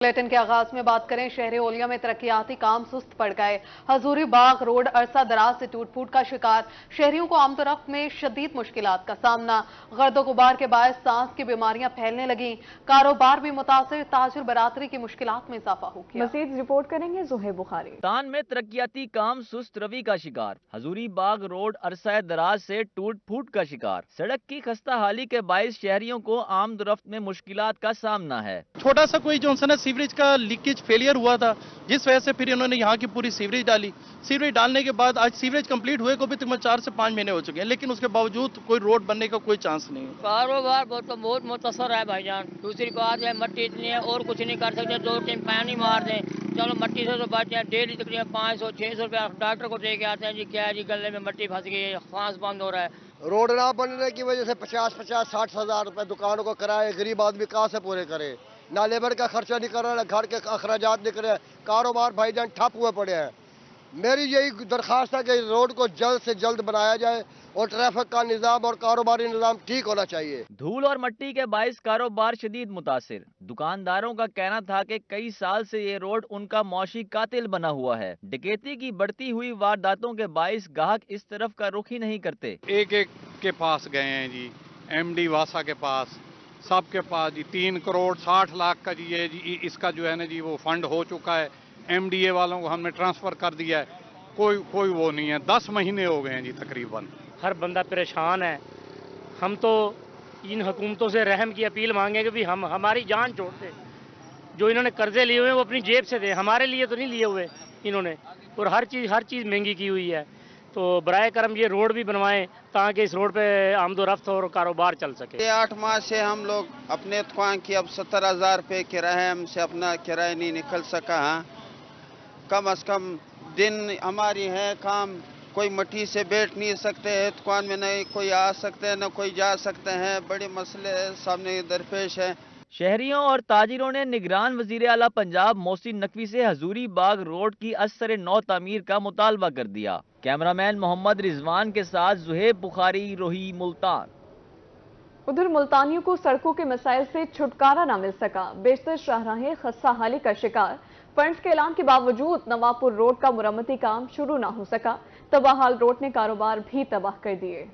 Bulletin के आगाज में बात करें, शहर ओलिया में तरक्याती काम सुस्त पड़ गए। हजूरी बाग रोड अरसा दराज से टूट फूट का शिकार। शहरियों को आमदोरफ्त में शदीद मुश्किलात का सामना। गर्दो गुबार के बायस सांस की बीमारियां फैलने लगी। कारोबार भी मुतासिर। ताजिर बरादरी की मुश्किलात में इजाफा हो गया। मजीद रिपोर्ट करेंगे ज़ुहैब बुखारी। तान में तरक्याती काम सुस्त रवि का शिकार। हजूरी बाग रोड अरसा दराज से टूट फूट का शिकार। सड़क की खस्ता हाली के बायस शहरियों को आमदोरफ्त में मुश्किलात का सामना है। छोटा सा कोई जो है सीवरेज का लीकेज फेलियर हुआ था, जिस वजह से फिर इन्होंने यहाँ की पूरी सीवरेज डाली। सीवरेज डालने के बाद आज सीवरेज कंप्लीट हुए को भी तकरीबन 4 से 5 महीने हो चुके हैं, लेकिन उसके बावजूद कोई रोड बनने का कोई चांस नहीं है। कारोबार बहुत मुतासर है भाईजान। दूसरी बात है मट्टी इतनी है और कुछ नहीं कर सकते। 2 टाइम पानी मार दें, चलो मट्टी से तो बच जाए। डेली तकरीबन 500-600 रुपया डॉक्टर को दे के आते हैं। जी क्या है जी, गले में मट्टी फंस गई है, सांस बंद हो रहा है। रोड ना बनने की वजह से 50-60 हजार रुपए दुकानों को किराए गरीब आदमी कहाँ से पूरे करे। ना लेबर का खर्चा नहीं कर रहा, ना घर के अखराजात निकल रहे। कारोबार भाईजान ठप हुए पड़े हैं। मेरी यही दरखास्त है कि रोड को जल्द से जल्द बनाया जाए और ट्रैफिक का निज़ाम और कारोबारी निज़ाम ठीक होना चाहिए। धूल और मट्टी के बायस कारोबार शदीद मुतासिर। दुकानदारों का कहना था कि कई साल से ये रोड उनका मौशी कातिल बना हुआ है। डकैती की बढ़ती हुई वारदातों के बायस गाहक इस तरफ का रुख ही नहीं करते। एक के पास गए हैं जी, MD वासा के पास, सबके पास जी 3 करोड़ 60 लाख का जी ये जी इसका जो है ना जी वो फंड हो चुका है। MDA वालों को हमने ट्रांसफर कर दिया है, कोई वो नहीं है। 10 महीने हो गए हैं जी तकरीबन। हर बंदा परेशान है। हम तो इन हुकूमतों से रहम की अपील मांगे कि भी हम हमारी जान छोड़ दे। जो इन्होंने कर्जे लिए हुए हैं वो अपनी जेब से दें, हमारे लिए तो नहीं लिए हुए इन्होंने। और हर चीज़ महंगी की हुई है। तो बराए करम ये रोड भी बनवाएं ताकि इस रोड पे आमदोरफ्त और कारोबार चल सके। 8 माह से हम लोग अपने दुकान की अब 70,000 रुपये किराया, हमसे अपना किराया नहीं निकल सका। हाँ, कम अज कम दिन हमारी है काम, कोई मट्टी से बैठ नहीं सकते हैं दुकान में, नहीं कोई आ सकते हैं न कोई जा सकते हैं। बड़े मसले सामने दरपेश है। शहरियों और ताजिरों ने निगरान वजीर आला पंजाब मोहसिन नकवी से हजूरी बाग रोड की असर नौ तामीर का मुतालबा कर दिया। कैमरामैन मोहम्मद रिजवान के साथ ज़ुहैब बुखारी, रोही, मुल्तान। उधर मुल्तानियों को सड़कों के मसाइल से छुटकारा न मिल सका। बेशतर शाहराहें खस्ता हाली का शिकार। फंड्स के ऐलान के बावजूद नवापुर रोड का मुरम्मती काम शुरू न हो सका। तबाहाल रोड ने कारोबार भी तबाह कर दिए।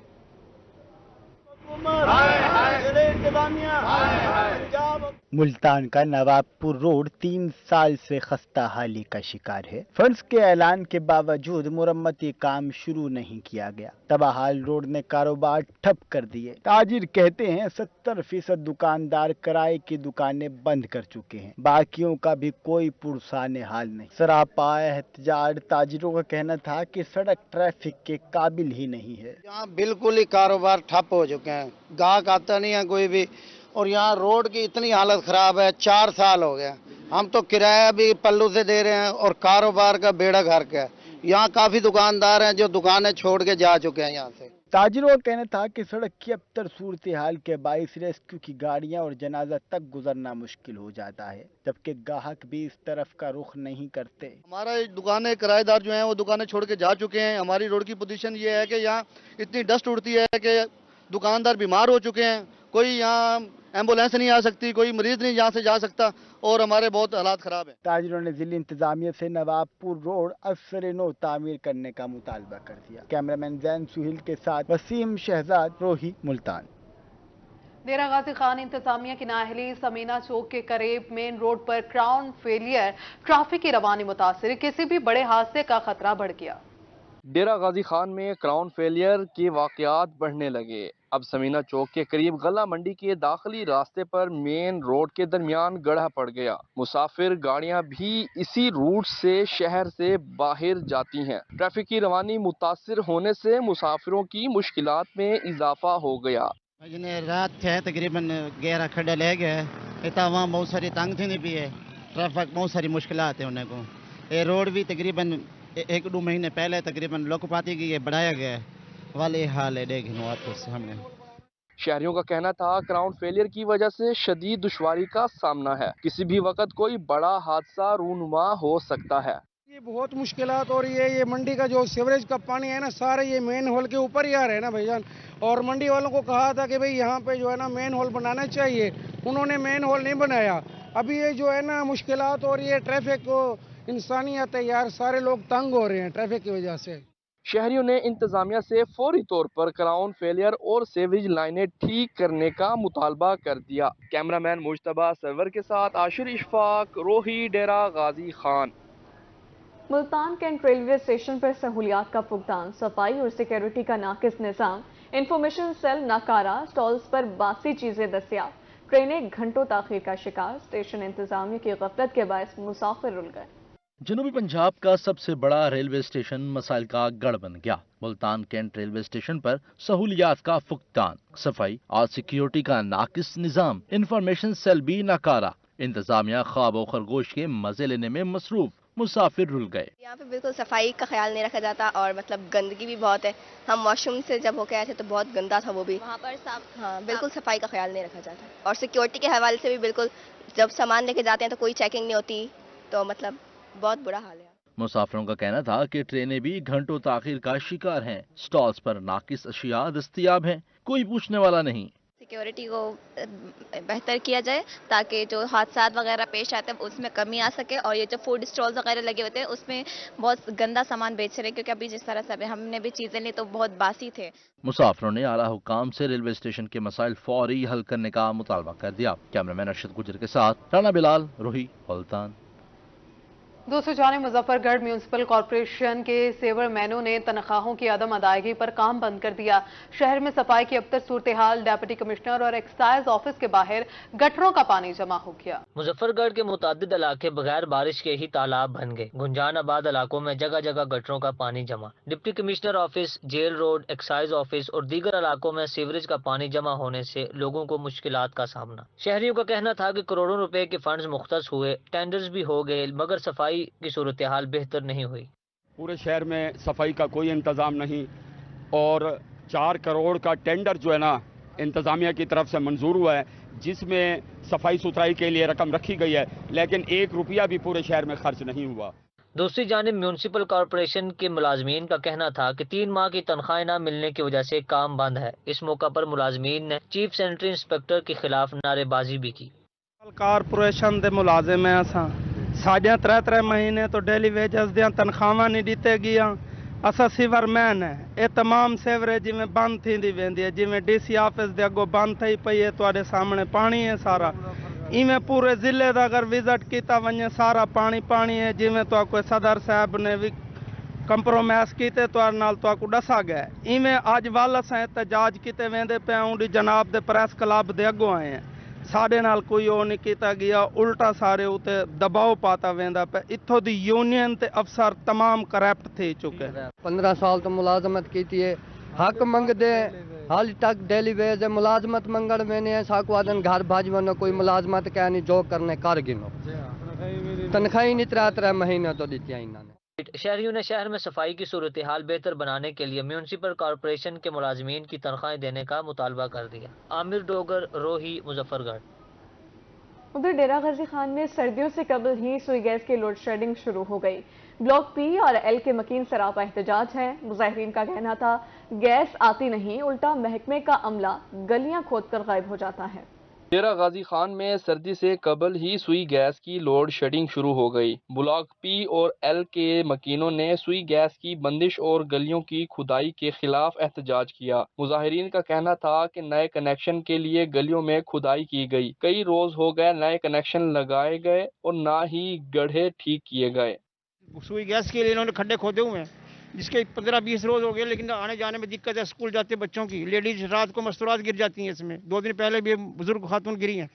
मुल्तान का नवाबपुर रोड 3 साल से खस्ता हाली का शिकार है। फंड्स के ऐलान के बावजूद मुरम्मती काम शुरू नहीं किया गया। तबाहाल रोड ने कारोबार ठप कर दिए। ताजिर कहते हैं 70% दुकानदार किराए की दुकानें बंद कर चुके हैं। बाकियों का भी कोई पुरसाने हाल नहीं। सरापा एहतजाज। ताजिरों का कहना था कि सड़क ट्रैफिक के काबिल ही नहीं है। यहाँ बिल्कुल ही कारोबार ठप हो चुके हैं, गाहक आता नहीं है कोई भी। और यहाँ रोड की इतनी हालत खराब है, 4 साल हो गया। हम तो किराया भी पल्लू से दे रहे हैं और कारोबार का बेड़ा गर्क है। यहाँ काफी दुकानदार हैं जो दुकानें छोड़ के जा चुके हैं यहाँ से। ताजिरों का कहना था कि सड़क की अबतर सूरत हाल के बाइस रेस्क्यू की गाड़ियां और जनाजा तक गुजरना मुश्किल हो जाता है, जबकि गाहक भी इस तरफ का रुख नहीं करते। हमारा दुकानें किराएदार जो हैं वो दुकानें छोड़ के जा चुके हैं। हमारी रोड की पोजीशन ये है कि यहाँ इतनी डस्ट उड़ती है कि दुकानदार बीमार हो चुके हैं। कोई यहाँ एम्बुलेंस नहीं आ सकती, कोई मरीज नहीं यहाँ से जा सकता और हमारे बहुत हालात खराब हैं। ताजिरों ने जिला इंतजामिया से नवाबपुर रोड असर नो तामीर करने का मुतालबा कर दिया। कैमरामैन जैन सुहेल के साथ वसीम शहजाद, रोही, मुल्तान। डेरा गाजी खान इंतजामिया की नाअहली। समीना चौक के करीब मेन रोड पर क्राउन फेलियर। ट्रैफिक की रवानी मुतासिर। किसी भी बड़े हादसे का खतरा बढ़ गया। डेरा गाजी खान में क्राउन फेलियर के वाकयात बढ़ने लगे। अब समीना चौक के करीब गला मंडी के दाखिली रास्ते पर मेन रोड के दरमियान गड्ढा पड़ गया। मुसाफिर गाड़ियां भी इसी रूट से शहर से बाहर जाती हैं। ट्रैफिक की रवानी मुतासिर होने से मुसाफिरों की मुश्किलात में इजाफा हो गया। रात थे तकरीबन 11 खड्डे ले गए। इतना वहाँ बहुत सारी तंग थी भी है। ट्रैफिक बहुत सारी मुश्किलात है उन्हें को। ये रोड भी तकरीबन 1-2 महीने पहले तकरीबन लोकपाती की ये बढ़ाया गया है। वाले हाल है देखने सामने। शहरियों का कहना था क्राउन फेलियर की वजह से शदीद दुश्वारी का सामना है। किसी भी वक्त कोई बड़ा हादसा रूनुमा हो सकता है। ये बहुत मुश्किलात हो रही है। ये मंडी का जो सीवरेज का पानी है ना, सारे ये मेन होल के ऊपर ही आ रहे हैं ना भाईजान। और मंडी वालों को कहा था कि भाई यहाँ पे जो है ना मेन होल बनाना चाहिए, उन्होंने मेन होल नहीं बनाया। अभी ये जो है ना मुश्किलात हो रही है, ट्रैफिक को इंसानियत है यार, सारे लोग तंग हो रहे हैं ट्रैफिक की वजह से। शहरियों ने इंतजामिया से फौरी तौर पर क्राउन फेलियर और सेवरेज लाइनें ठीक करने का मुतालबा कर दिया। कैमरामैन मुश्तबा सरवर के साथ Ashir Ishfaq, Rohi, Dera Ghazi Khan. Multan cantt railway station पर सहूलियात का फुकदान, सफाई और सिक्योरिटी का नाकिस निज़ाम, इंफॉर्मेशन सेल नाकारा, स्टॉल्स पर बासी चीजें दस्तियाब, ट्रेनें घंटों ताखीर का शिकार, स्टेशन इंतजामिया की गफलत के बायस मुसाफिर रुल गए। जनूबी पंजाब का सबसे बड़ा रेलवे स्टेशन मसाइल का गढ़ बन गया। मुल्तान कैंट रेलवे स्टेशन पर सहूलियात का फुकदान, सफाई और सिक्योरिटी का नाकिस निजाम, इंफॉर्मेशन सेल भी नाकारा, इंतजामिया ख्वाब खरगोश के मजे लेने में मसरूफ, मुसाफिर रुल गए। यहाँ पे बिल्कुल सफाई का ख्याल नहीं रखा जाता और मतलब गंदगी भी बहुत है। हम वॉशरूम से जब होके आए थे तो बहुत गंदा था वो भी। वहाँ पर साफ, हाँ बिल्कुल सफाई का ख्याल नहीं रखा जाता। और सिक्योरिटी के हवाले से भी बिल्कुल, जब सामान लेके जाते हैं तो कोई चेकिंग नहीं होती, तो मतलब बहुत बुरा हाल है। मुसाफिरों का कहना था कि ट्रेनें भी घंटों ताखीर का शिकार हैं, स्टॉल्स पर नाकिस अशिया दस्तयाब हैं, कोई पूछने वाला नहीं। सिक्योरिटी को बेहतर किया जाए ताकि जो हादसा वगैरह पेश आते हैं उसमें कमी आ सके। और ये जो फूड स्टॉल्स वगैरह लगे होते हैं उसमें बहुत गंदा सामान बेच रहे हैं, क्योंकि अभी जिस तरह से हमने भी चीजें ली तो बहुत बासी थे। मुसाफिरों ने आला हुकाम से रेलवे स्टेशन के मसाइल फौरी हल करने का मुतालबा कर दिया। कैमरामैन अरशद गुजर के साथ राना बिलाल, रोही, मुल्तान। दूसरी जानिब मुजफ्फरगढ़ म्यूनिसिपल कॉरपोरेशन के सेवर मैनों ने तनख्वाहों की अदम अदायगी पर काम बंद कर दिया। शहर में सफाई की अबतर सूरत हाल, डेप्यूटी कमिश्नर और एक्साइज ऑफिस के बाहर गटरों का पानी जमा हो गया। मुजफ्फरगढ़ के मुतादिद इलाके बगैर बारिश के ही तालाब बन गए। गुंजान आबाद इलाकों में जगह जगह गटरों का पानी जमा। Deputy commissioner office, jail road, excise office और दीगर इलाकों में सीवरेज का पानी जमा होने से लोगों को मुश्किलात का सामना। शहरियों का कहना था कि करोड़ों रुपए के फंड्स मुख्तस हुए, टेंडर्स भी हो गए, मगर सफाई की सूरत हाल बेहतर नहीं हुई। पूरे शहर में सफाई का कोई इंतजाम नहीं और 4 करोड़ का टेंडर जो है ना इंतजामिया की तरफ से मंजूर हुआ है, जिसमें सफाई सुथराई के लिए रकम रखी गई है, लेकिन 1 रुपया भी पूरे शहर में खर्च नहीं हुआ। दूसरी जानिब म्यूनिसिपल कॉरपोरेशन के मुलाजमीन का कहना था कि 3 माह की तनख्वाहें न मिलने की वजह से काम बंद है। इस मौका पर मुलाजमीन ने चीफ सैनिटरी इंस्पेक्टर के खिलाफ नारेबाजी भी की। कारपोरेशन दे मुलाजिम हैं असां, साढ़े 3 महीने तो डेली वेजेस दियां तनख्वाहां नहीं दिते गईयां। असां सीवरमैन है, ये तमाम सेवरेज जिमें बंद थींदी वेंदी है, जिमें डीसी ऑफिस दे अगों बंद थई पई है, तुहाडे सामने पानी है सारा। इवें पूरे जिले का अगर विजिट किया वने सारा पानी पानी है। जिमें तो कोई सदर साहब ने भी कंप्रोमाइज किते तो नाल तो को दसा गया। इवें अज वाल असां एहतजाज किते वेंदे पे उन्हें जनाब दे प्रेस क्लब दे अगों आए हैं, साढ़े नाल कोई वो नहीं किया गया, उल्टा सारे उते दबाव पाता वेंदा पे। इत्थों दी यूनियन ते अफसर तमाम करप्ट थे चुके। 15 साल तो मुलाजमत की थी, हक मंगदे हाल तक डेली वेज मुलाजमत मंगण वेने साकू आदन घर भाज वनो, कोई मुलाजमत क्या नहीं, जो करने कर गिनो, तनख्वाही नहीं 3 महीने तो दी इन्होंने। शहरियों ने शहर में सफाई की सूरत हाल बेहतर बनाने के लिए म्यूनिसिपल कॉरपोरेशन के मुलाजमीन की तनख्वाहें देने का मुतालबा कर दिया। आमिर डोगर, रोही, मुजफ्फरगढ़। उधर डेरा गाजी खान में सर्दियों से कबल ही सुई गैस की लोड शेडिंग शुरू हो गई। ब्लॉक पी और एल के मकीन सरापा एहतजाज है। मुजाहिरीन का कहना था गैस आती नहीं, उल्टा महकमे का अमला गलियां खोदकर गायब हो जाता है। डेरा गाजी खान में सर्दी से कबल ही सुई गैस की लोड शेडिंग शुरू हो गई। ब्लॉक पी और एल के मकीनों ने सुई गैस की बंदिश और गलियों की खुदाई के खिलाफ एहतजाज किया। मुजाहिरीन का कहना था कि नए कनेक्शन के लिए गलियों में खुदाई की गई, कई रोज हो गए नए कनेक्शन लगाए गए और ना ही गड्ढे ठीक किए गए। सुई गैस के लिए इन्होंने खड्डे खोदे हुए हैं, जिसके 15-20 रोज हो गए, लेकिन आने जाने में दिक्कत है। स्कूल जाते बच्चों की, लेडीज रात को मस्तूरात गिर जाती हैं इसमें। 2 दिन पहले भी बुजुर्ग खातून गिरी हैं।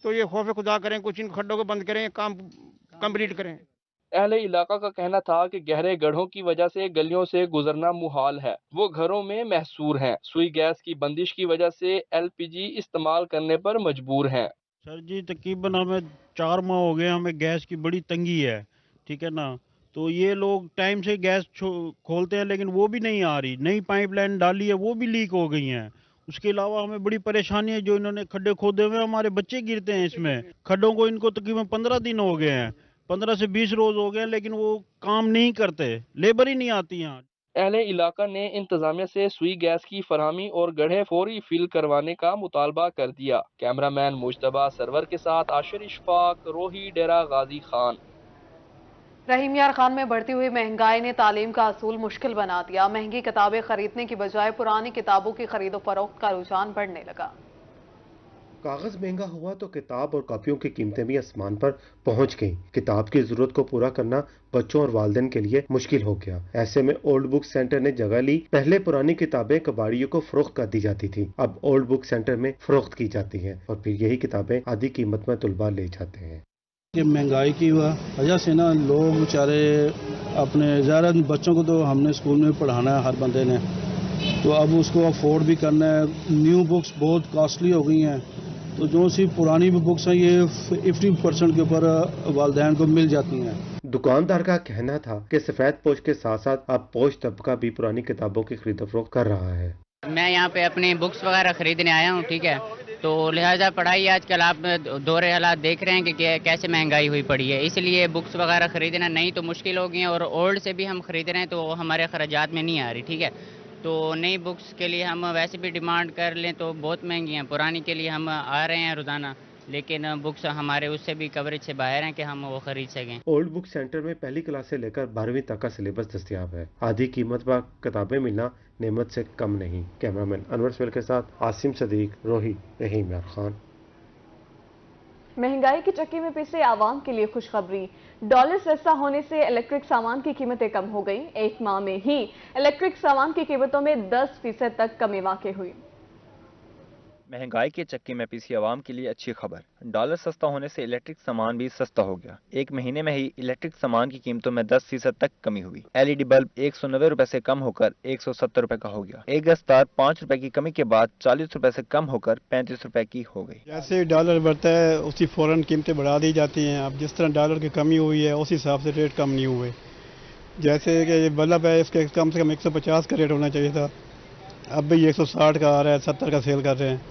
तो ये खौफ खुदा करें, कुछ इन खड्डों को बंद करें, काम कंप्लीट करें। अहले इलाका का कहना था कि गहरे गड्ढों की वजह से गलियों से गुजरना मुहाल है, वो घरों में महसूर हैं। सुई गैस की बंदिश की वजह से LPG इस्तेमाल करने पर मजबूर हैं। सर जी तकरीबन हमें 4 माह हो गए, हमें गैस की बड़ी तंगी है, ठीक है ना। तो ये लोग टाइम से गैस खोलते हैं, लेकिन वो भी नहीं आ रही। नई पाइपलाइन डाली है, वो भी लीक हो गई हैं। उसके अलावा हमें बड़ी परेशानी है, जो इन्होंने खड्डे खोदे हुए, हमारे बच्चे गिरते हैं इसमें। खड्डों को इनको तकरीबन 15 दिन हो गए हैं, 15 से 20 रोज हो गए, लेकिन वो काम नहीं करते, लेबर ही नहीं आती यहाँ। अहले इलाका ने इंतजामिया से सुई गैस की फरहमी और गड्ढे फौरी फिल करवाने का मुतालबा कर दिया। कैमरामैन मुश्तबा सरवर के साथ आशिर इशफाक, रोही, डेरा गाजी खान। रहीम यार खान में बढ़ती हुई महंगाई ने तालीम का असूल मुश्किल बना दिया। महंगी किताबें खरीदने की बजाय पुरानी किताबों की खरीदो फरोख्त का रुझान बढ़ने लगा। कागज महंगा हुआ तो किताब और कॉपियों की कीमतें भी आसमान पर पहुंच गईं। किताब की जरूरत को पूरा करना बच्चों और वालिदैन के लिए मुश्किल हो गया। ऐसे में ओल्ड बुक सेंटर ने जगह ली। पहले पुरानी किताबें कबाड़ियों को फरोख्त कर दी जाती थी, अब ओल्ड बुक सेंटर में फरोख्त की जाती हैं और फिर यही किताबें आधी कीमत में तुलबा ले जाते हैं। कि महंगाई की वजह से ना लोग बेचारे अपने ज़्यादा बच्चों को तो हमने स्कूल में पढ़ाना है हर बंदे ने, तो अब उसको अफोर्ड भी करना है। न्यू बुक्स बहुत कॉस्टली हो गई हैं, तो जो सी पुरानी बुक्स हैं ये 50% के ऊपर वालिदैन को मिल जाती हैं। दुकानदार का कहना था कि सफेद पोश के साथ साथ अब पोश तबका भी पुरानी किताबों की खरीद फरोख्त कर रहा है। मैं यहाँ पे अपनी बुक्स वगैरह खरीदने आया हूँ, ठीक है, तो लिहाजा पढ़ाई आजकल आप दौरे हालात देख रहे हैं कि कैसे महंगाई हुई पड़ी है, इसलिए बुक्स वगैरह खरीदना नहीं तो मुश्किल हो गई है, और ओल्ड से भी हम खरीद रहे हैं तो हमारे खर्चात में नहीं आ रही, ठीक है। तो नई बुक्स के लिए हम वैसे भी डिमांड कर लें तो बहुत महंगी हैं, पुरानी के लिए हम आ रहे हैं रोज़ाना, लेकिन बुक्स हमारे उससे भी कवरेज से बाहर हैं कि हम वो खरीद सकें। ओल्ड बुक सेंटर में पहली क्लास से लेकर 12वीं तक का सिलेबस दस्तयाब है। आधी कीमत पर किताबें मिलना नेमत से कम नहीं। कैमरामैन अनवर सवेल के साथ आसिम सदीक, रोही, रहीम यार खान। महंगाई की चक्की में पिसे आवाम के लिए खुशखबरी। डॉलर सस्ता होने से इलेक्ट्रिक सामान की कीमतें कम हो गई। एक माह में ही इलेक्ट्रिक सामान की कीमतों में 10% तक कमी वाक़ई हुई। महंगाई के चक्की में पिसी आवाम के लिए अच्छी खबर। डॉलर सस्ता होने से इलेक्ट्रिक सामान भी सस्ता हो गया। एक महीने में ही इलेक्ट्रिक सामान की कीमतों में 10% तक कमी हुई। एलईडी बल्ब 190 रुपए से कम होकर 170 रुपए का हो गया। एक गज तार 5 रुपए की कमी के बाद 40 रुपए से कम होकर 35 रुपए की हो गई। जैसे डॉलर बढ़ता है उसी फौरन कीमतें बढ़ा दी जाती हैं। अब जिस तरह डॉलर की कमी हुई है उस हिसाब से रेट कम नहीं हुए। जैसे कि ये बल्ब है इसके कम से कम 150 का रेट होना चाहिए था, अब भी 160 का आ रहा है, 70 का सेल कर रहे हैं,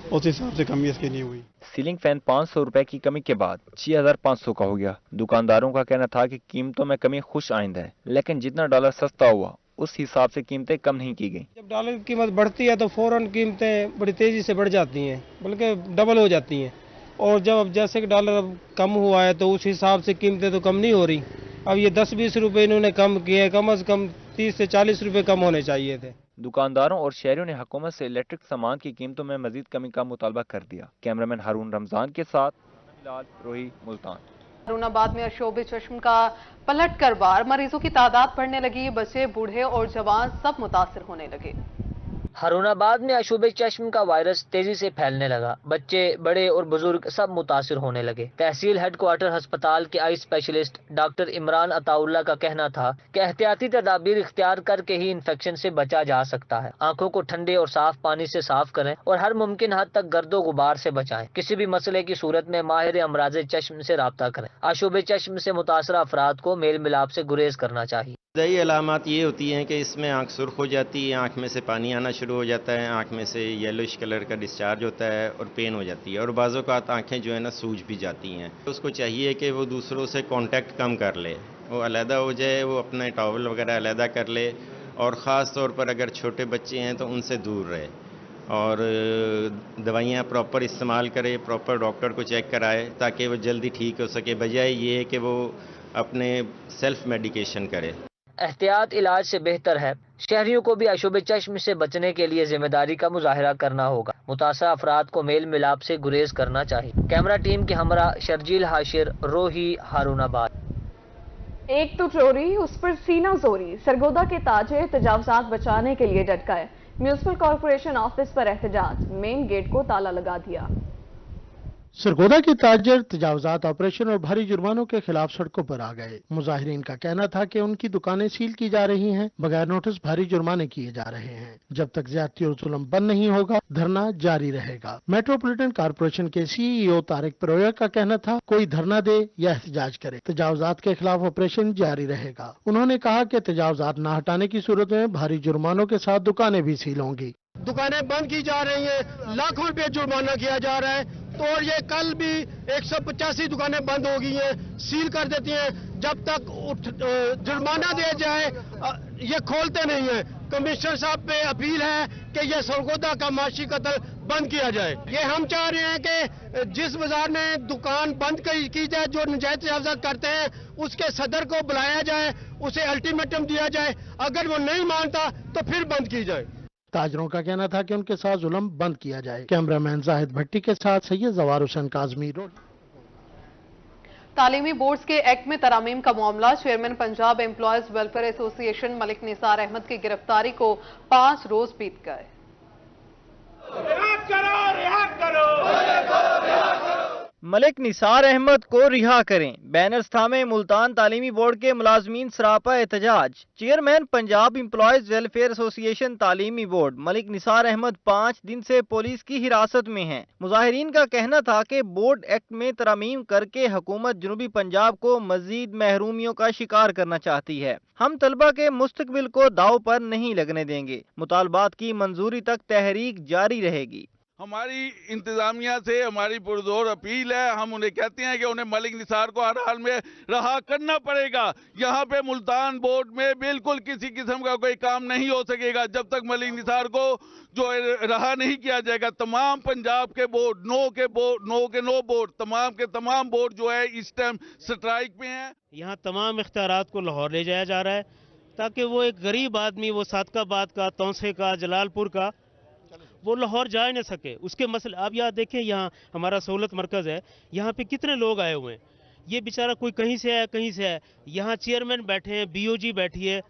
उस हिसाब से कमी इसकी नहीं हुई। सीलिंग फैन 500 रुपए की कमी के बाद 6500 का हो गया। दुकानदारों का कहना था कि कीमतों में कमी खुश आइंद है, लेकिन जितना डॉलर सस्ता हुआ उस हिसाब से कीमतें कम नहीं की गई। जब डॉलर की कीमत बढ़ती है तो फौरन कीमतें बड़ी तेजी से बढ़ जाती हैं, बल्कि डबल हो जाती हैं। और जब जैसे कि डॉलर अब कम हुआ है तो उस हिसाब से कीमतें तो कम नहीं हो रही। अब ये 10-20 रुपए इन्होंने कम किए, कम से कम 30 से 40 रुपए कम होने चाहिए थे। दुकानदारों और शहरियों ने हुकूमत से इलेक्ट्रिक सामान की कीमतों में मजीद कमी का मुतालबा कर दिया। कैमरामैन हारून रमजान के साथ रोही, मुल्तान। हारूनाबाद में अशोबे चश्म का पलट कर बार, मरीजों की तादाद बढ़ने लगी। बच्चे, बूढ़े और जवान सब मुतासिर होने लगे। हारूनाबाद में अशुबे चश्म का वायरस तेजी से फैलने लगा। बच्चे, बड़े और बुजुर्ग सब मुतासिर होने लगे। तहसील हेडक्वार्टर अस्पताल के eye specialist doctor Imran Ataullah का कहना था कि एहतियाती तदाबीर इख्तियार करके ही इन्फेक्शन से बचा जा सकता है। आंखों को ठंडे और साफ पानी से साफ करें और हर मुमकिन हद तक गर्दो गुबार से बचाएं। किसी भी मसले की सूरत में माहिर अमराज चश्म से राब्ता करें। अशुबे चश्म से मुतासरा अफराद को मेल मिलाप से गुरेज करना चाहिए। इब्तदाई अलामत ये होती हैं कि इसमें आंख सुर्ख हो जाती है, आंख में से पानी आना शुरू हो जाता है, आंख में से येलोइश कलर का डिस्चार्ज होता है और पेन हो जाती है, और बाज़ों का आंखें जो है ना सूज भी जाती हैं। तो उसको चाहिए कि वो दूसरों से कांटेक्ट कम कर ले, वो अलहदा हो जाए, वो अपना टॉवल वगैरह अलहदा कर ले, और ख़ास तौर पर अगर छोटे बच्चे हैं तो उनसे दूर रहे, और दवाइयाँ प्रॉपर इस्तेमाल करे, प्रॉपर डॉक्टर को चेक कराए ताकि वो जल्दी ठीक हो सके, बजाय ये कि वो अपने सेल्फ मेडिकेशन करे। एहतियात इलाज से बेहतर है। शहरियों को भी अशुबे चश्म से बचने के लिए जिम्मेदारी का मुजाहिरा करना होगा। मुतासरा अफराद को मेल मिलाप से गुरेज करना चाहिए। कैमरा टीम के हमरा शर्जील हाशिर, रोही, हारूनाबाद। एक तो चोरी, उस पर सीना जोरी। सरगोदा के ताजिर तजावजात बचाने के लिए डट गए। म्यूनिसिपल कॉर्पोरेशन ऑफिस पर एहतजाज, मेन गेट को ताला लगा दिया। सरगोदा के ताजर तजावजात ऑपरेशन और भारी जुर्मानों के खिलाफ सड़कों पर आ गए। मुजाहिरीन का कहना था कि उनकी दुकानें सील की जा रही हैं, बगैर नोटिस भारी जुर्माने किए जा रहे हैं। जब तक ज्यादती और जुल्म बंद नहीं होगा धरना जारी रहेगा। मेट्रोपॉलिटन कॉर्पोरेशन के सीईओ तारिक परोया का कहना था, कोई धरना दे या एहतजाज करे, तजावजात के खिलाफ ऑपरेशन जारी रहेगा। उन्होंने कहा कि तजावजात न हटाने की सूरत में भारी जुर्मानों के साथ दुकानें भी सील होंगी। दुकानें बंद की जा रही हैं, लाखों रुपए जुर्माना किया जा रहा है। तो ये कल भी 185 दुकानें बंद हो गई हैं, सील कर देती हैं। जब तक जुर्माना दिया जाए ये खोलते नहीं हैं। कमिश्नर साहब पे अपील है कि ये सरगोदा का माशी कत्ल बंद किया जाए। ये हम चाह रहे हैं कि जिस बाजार में दुकान बंद की जाए, जो नाजायज तजावुज़ात करते हैं उसके सदर को बुलाया जाए, उसे अल्टीमेटम दिया जाए। अगर वो नहीं मानता तो फिर बंद की जाए। ताजरों का कहना था कि उनके साथ जुल्म बंद किया जाए। कैमरामैन जाहिद भट्टी के साथ सैयद जवार हुसैन काजमी रोड। तालीमी बोर्ड्स के एक्ट में तरामीम का मामला। Chairman Punjab employees welfare association Malik Nisar Ahmed की गिरफ्तारी को 5 रोज बीत गए। मलिक निसार अहमद को रिहा करें, बैनर्स थामे मुल्तान तालीमी बोर्ड के मुलाजमीन सरापा एहतजाज। Chairman Punjab employees welfare association तालीमी बोर्ड मलिक निसार अहमद 5 दिन से पुलिस की हिरासत में हैं। मुजाहिरीन का कहना था कि बोर्ड एक्ट में तरमीम करके हुकूमत जनूबी पंजाब को मजीद महरूमियों का शिकार करना चाहती है। हम तलबा के मुस्तकबिल को दाव पर नहीं लगने देंगे। मुतालबात की मंजूरी तक तहरीक जारी रहेगी। हमारी इंतजामिया से हमारी पुरजोर अपील है, हम उन्हें कहते हैं कि उन्हें मलिक निसार को हर हाल में रहा करना पड़ेगा। यहाँ पे मुल्तान बोर्ड में बिल्कुल किसी किस्म का कोई काम नहीं हो सकेगा जब तक मलिक निसार को जो रहा नहीं किया जाएगा। तमाम पंजाब के बोर्ड नो बोर्ड तमाम के तमाम बोर्ड जो है इस टाइम स्ट्राइक पे हैं। यहाँ तमाम इख्तियारात को लाहौर ले जाया जा रहा है ताकि वो एक गरीब आदमी, वो सादकाबाद का, तौसे का, जलालपुर का, वो लाहौर जा नहीं सके। उसके मसले आप यहाँ देखें, यहाँ हमारा सहूलत मरकज़ है, यहाँ पे कितने लोग आए हुए हैं। ये बेचारा कोई कहीं से है कहीं से है। यहाँ चेयरमैन बैठे हैं, बीओजी बैठी है,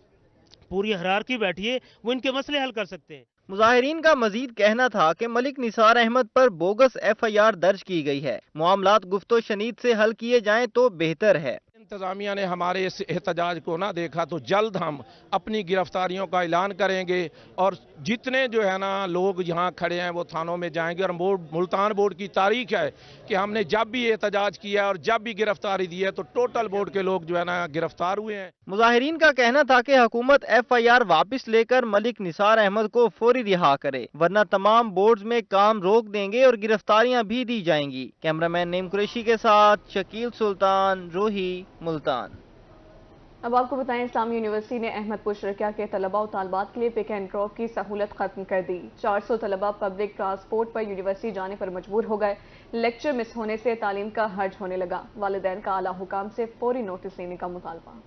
पूरी हरारकी बैठी है, वो इनके मसले हल कर सकते हैं। मुजाहिरीन का मजीद कहना था कि मलिक निसार अहमद पर बोगस FIR दर्ज की गई है। मामलात गुफ्तो शनीद से हल किए जाएं तो बेहतर है। इंतजामिया ने हमारे इस एहतजाज को ना देखा तो जल्द हम अपनी गिरफ्तारियों का ऐलान करेंगे और जितने जो है ना लोग यहाँ खड़े हैं वो थानों में जाएंगे। और मुल्तान बोर्ड की तारीख है कि हमने जब भी एहतजाज किया और जब भी गिरफ्तारी दी है तो टोटल बोर्ड के लोग जो है ना गिरफ्तार हुए हैं। मुजाहिरीन का कहना था कि हुकूमत FIR वापस लेकर मलिक निसार अहमद को फौरी रिहा करे, वरना तमाम बोर्ड्स में काम रोक देंगे और गिरफ्तारियां भी दी जाएंगी। कैमरामैन नईम कुरैशी के साथ शकील सुल्तान, रोही, मुल्तान। अब आपको बताएं, इस्लामी यूनिवर्सिटी ने अहमदपुर शरकिया के तलबा और तालबात के लिए पिक एंड ड्रॉप की सहूलत खत्म कर दी। 400 तलबा पब्लिक ट्रांसपोर्ट पर यूनिवर्सिटी जाने पर मजबूर हो गए। लेक्चर मिस होने से तालीम का हर्ज होने लगा। वालिदैन का आला हुकाम से फौरी नोटिस लेने का मुतालबा।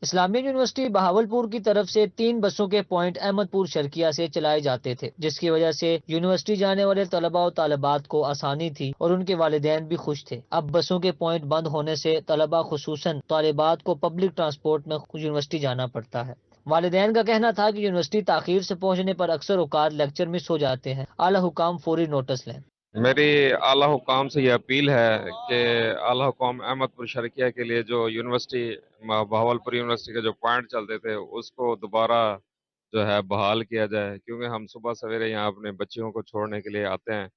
इस्लामिया यूनिवर्सिटी बहावलपुर की तरफ से 3 बसों के पॉइंट अहमदपुर शर्किया से चलाए जाते थे, जिसकी वजह से यूनिवर्सिटी जाने वाले तलबा और तालिबात को आसानी थी और उनके वालिदैन भी खुश थे। अब बसों के पॉइंट बंद होने से तलबा खुसूसन तालिबात को पब्लिक ट्रांसपोर्ट में यूनिवर्सिटी जाना पड़ता है। वालिदैन का कहना था कि यूनिवर्सिटी ताखीर से पहुँचने पर अक्सर औकात लेक्चर मिस हो जाते हैं। आला हुकाम फौरी नोटिस लें। मेरी आला हुकाम से ये अपील है कि आला हुकाम अहमदपुर शर्किया के लिए जो यूनिवर्सिटी बहावलपुर यूनिवर्सिटी के जो पॉइंट चलते थे उसको दोबारा जो है बहाल किया जाए, क्योंकि हम सुबह सवेरे यहाँ अपने बच्चियों को छोड़ने के लिए आते हैं,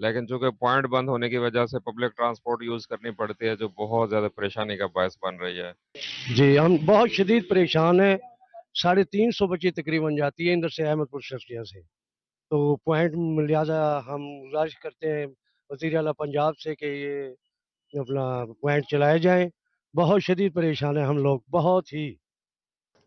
लेकिन चूंकि पॉइंट बंद होने की वजह से पब्लिक ट्रांसपोर्ट यूज़ करनी पड़ती है, जो बहुत ज़्यादा परेशानी का बायस बन रही है। जी हम बहुत शदीद परेशान हैं। 350 बच्ची तकरीबन जाती है इधर से अहमदपुर शर्किया से, तो पॉइंट लिहाजा हम गुजारिश करते हैं वज़ीर आला पंजाब से कि ये अपना पॉइंट चलाए जाएं। बहुत शदीद परेशान है हम लोग, बहुत ही।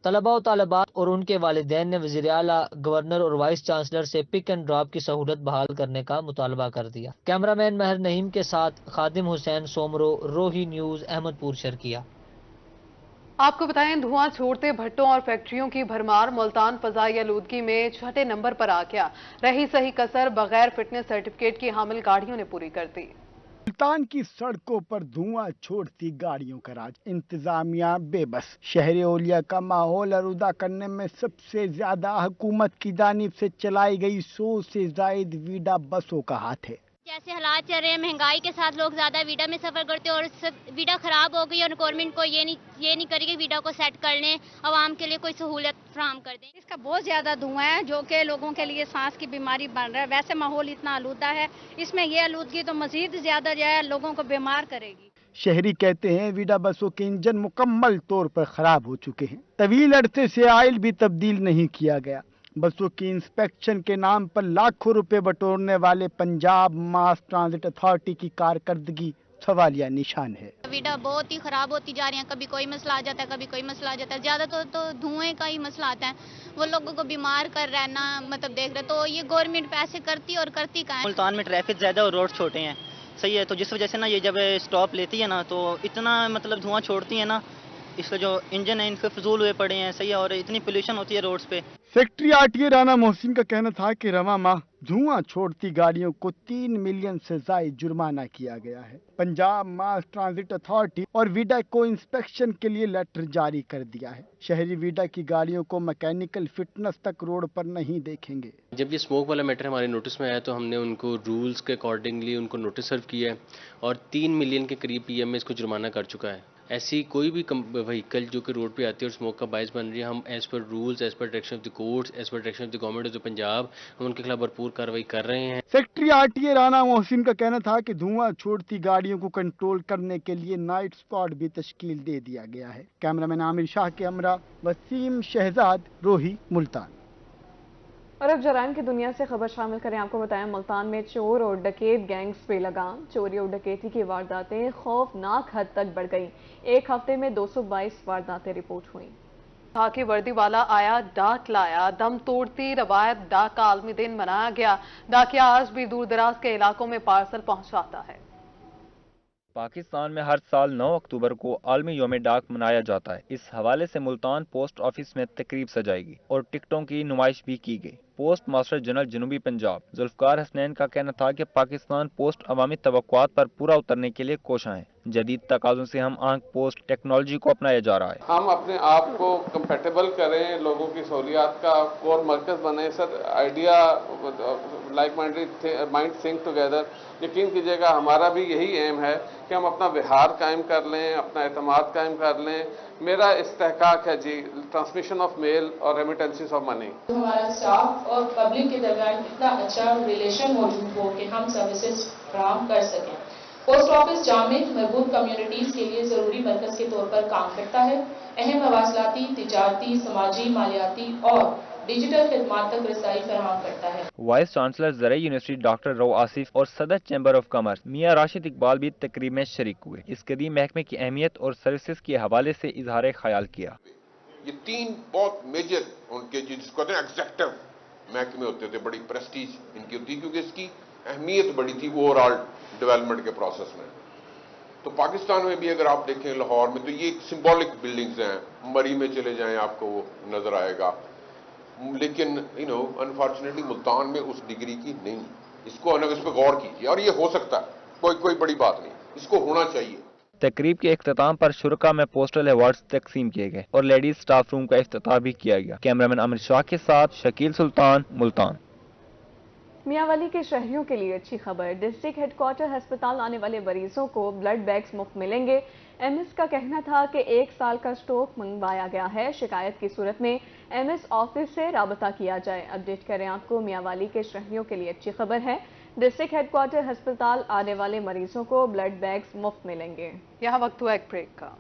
तलबा और तालिबात और उनके वालिदैन ने वज़ीर आला, गवर्नर और वाइस चांसलर से पिक एंड ड्रॉप की सहूलत बहाल करने का मुतालबा कर दिया। कैमरामैन महर नईम के साथ खादिम हुसैन सोमरो, रोही न्यूज़, अहमदपुर शर्किया। आपको बताएं, धुआं छोड़ते भट्टों और फैक्ट्रियों की भरमार मुल्तान फजाई आलूदगी में 6ठे नंबर पर आ गया। रही सही कसर बगैर फिटनेस सर्टिफिकेट की हामिल गाड़ियों ने पूरी कर दी। मुल्तान की सड़कों पर धुआं छोड़ती गाड़ियों का राज, इंतजामिया बेबस। शहर ओलिया का माहौल आलूदा करने में सबसे ज्यादा हुकूमत की जानिब से चलाई गई 100 से जायद वीडा बसों का हाथ है। जैसे हालात चल रहे हैं, महंगाई के साथ लोग ज्यादा वीडा में सफर करते हैं और वीडा खराब हो गई और गवर्नमेंट को ये नहीं करेगी वीडा को सेट कर लें, आवाम के लिए कोई सहूलत फराहम कर दें। इसका बहुत ज्यादा धुआं है जो कि लोगों के लिए सांस की बीमारी बन रहा है। वैसे माहौल इतना आलूदा है, इसमें ये आलूदगी तो मजीद ज्यादा जो है लोगों को बीमार करेगी। शहरी कहते हैं वीडा बसों के इंजन मुकम्मल तौर पर खराब हो चुके हैं। तवील अरसे से आयल भी तब्दील नहीं किया गया। बसों की इंस्पेक्शन के नाम पर लाखों रुपए बटोरने वाले पंजाब मास ट्रांजिट अथॉरिटी की कारकर्दगी सवालिया निशान है। विडा बहुत ही खराब होती जा रही है, कभी कोई मसला आ जाता है, कभी कोई मसला आ जाता है। ज्यादा तो धुएं का ही मसला आता है, वो लोगों को बीमार कर रहा है ना, मतलब देख रहे। तो ये गवर्नमेंट पैसे करती और करती कहाँ है। मुल्तान में ट्रैफिक ज्यादा और रोड छोटे हैं, सही है, तो जिस वजह से ना ये जब स्टॉप लेती है ना तो इतना मतलब धुआं छोड़ती है ना, इसका जो इंजन है इनके फजूल हुए पड़े हैं, सही है, और इतनी पोल्यूशन होती है रोड्स पे। सेक्रेटरी आरटीए राना मोहसिन का कहना था कि रवा माह धुआं छोड़ती गाड़ियों को 3 मिलियन से ज्यादा जुर्माना किया गया है। पंजाब मास ट्रांजिट अथॉरिटी और वीडा को इंस्पेक्शन के लिए लेटर जारी कर दिया है। शहरी वीडा की गाड़ियों को मैकेनिकल फिटनेस तक रोड पर नहीं देखेंगे। जब ये स्मोक वाला मैटर हमारे नोटिस में आया तो हमने उनको रूल्स के अकॉर्डिंगली उनको नोटिस सर्व किया है और 3 मिलियन के करीब पीएम इसको जुर्माना कर चुका है। ऐसी कोई भी व्हीकल जो कि रोड पे आती है और स्मोक का बायस बन रही है, हम as per rules, as per direction of the courts, as per direction of the government of the Punjab, हम उनके खिलाफ भरपूर कार्रवाई कर रहे हैं। सेक्रेटरी आरटीए राना मोहसिन का कहना था कि धुआं छोड़ती गाड़ियों को कंट्रोल करने के लिए नाइट स्क्वाड भी तश्कील दे दिया गया है। कैमरामैन आमिर शाह के हमरा, वसीम शहजाद, रोही, मुल्तान। और अब जराइम की दुनिया से खबर शामिल करें। आपको बताएं मुल्तान में चोर और डकैत गैंग्स पे लगाम। चोरी और डकैती की वारदातें खौफनाक हद तक बढ़ गईं। एक हफ्ते में 222 वारदातें रिपोर्ट हुई। खाकी वर्दी वाला आया, डाक लाया, दम तोड़ती रवायत डाक का आलमी दिन मनाया गया। डाकिया आज भी दूर दराज के इलाकों में पार्सल पहुंचाता है। पाकिस्तान में हर साल 9 अक्टूबर को आलमी योम डाक मनाया जाता है। इस हवाले से मुल्तान पोस्ट ऑफिस में तकरीब सजाएगी और टिकटों की नुमाइश भी की गई। पोस्ट मास्टर जनरल जनूबी पंजाब जुल्फकार हसनैन का कहना था कि पाकिस्तान पोस्ट अवामी तवक्कुआत पर पूरा उतरने के लिए कोशां है। जदीद तकाज़ों से हम आंख पोस्ट टेक्नोलॉजी को अपनाया जा रहा है। हम अपने आप को कंपेटेबल करें, लोगों की सहूलियात का कोर मरकज बने। Sir idea like mind think together. यकीन कीजिएगा हमारा भी यही एम है कि हम अपना बिहार कायम कर लें, अपना एतमाद कायम कर लें। मेरा इस्तेहकाक है जी ट्रांसमिशन ऑफ मेल और रेमिटेंसेस ऑफ मनी। हमारा स्टाफ और पब्लिक के दरमियान इतना अच्छा रिलेशन मौजूद हो कि हम सर्विसेज फराहम कर सकें। पोस्ट ऑफिस जामिद मरबूत कम्युनिटीज के लिए जरूरी मरकज के तौर पर काम करता है। अहम मवासलाती, तिजारती, समाजी, मालियाती और डिजिटल खिदमात तक रसाई फराहम करता है। वाइस चांसलर ज़राई यूनिवर्सिटी डॉक्टर रऊ आसिफ और सदर चैम्बर ऑफ कॉमर्स मियां राशिद इकबाल भी तकरीब में शरीक हुए। इस कदीम महकमे की अहमियत और सर्विसेज के हवाले से इजहार ख्याल किया। ये 3 बहुत मेजर उनके जिसको कहते हैं एग्जेक्टिव महकमे होते थे, बड़ी प्रेस्टीज इनकी होती क्योंकि इसकी अहमियत बड़ी थी ओवरऑल डेवलपमेंट के प्रोसेस में। तो पाकिस्तान में भी अगर आप देखें लाहौर में तो ये सिंबॉलिक बिल्डिंग्स हैं। मरी में चले जाएं आपको वो नजर आएगा, लेकिन अनफॉर्चुनेटली मुल्तान में उस डिग्री की नहीं। इसको इस पर गौर कीजिए और ये हो सकता है, कोई बड़ी बात नहीं, इसको होना चाहिए। तकरीब के इख्तिताम पर शुरका में पोस्टल अवार्ड्स तकसीम किए गए और लेडीज स्टाफ रूम का इफ्तिताह भी किया गया। कैमरामैन आमिर शाह के साथ शकील सुल्तान, मुल्तान। मियांवाली के शहरियों के लिए अच्छी खबर। डिस्ट्रिक्ट हेडक्वार्टर अस्पताल आने वाले मरीजों को ब्लड बैग्स मुफ्त मिलेंगे। एमएस का कहना था कि 1 साल का स्टॉक मंगवाया गया है। शिकायत की सूरत में एमएस ऑफिस से राबता किया जाए। अपडेट करें आपको मियांवाली के शहरियों के लिए अच्छी खबर है। डिस्ट्रिक्ट हेडक्वार्टर अस्पताल आने वाले मरीजों को ब्लड बैग्स मुफ्त मिलेंगे। यहाँ वक्त हुआ एक ब्रेक का।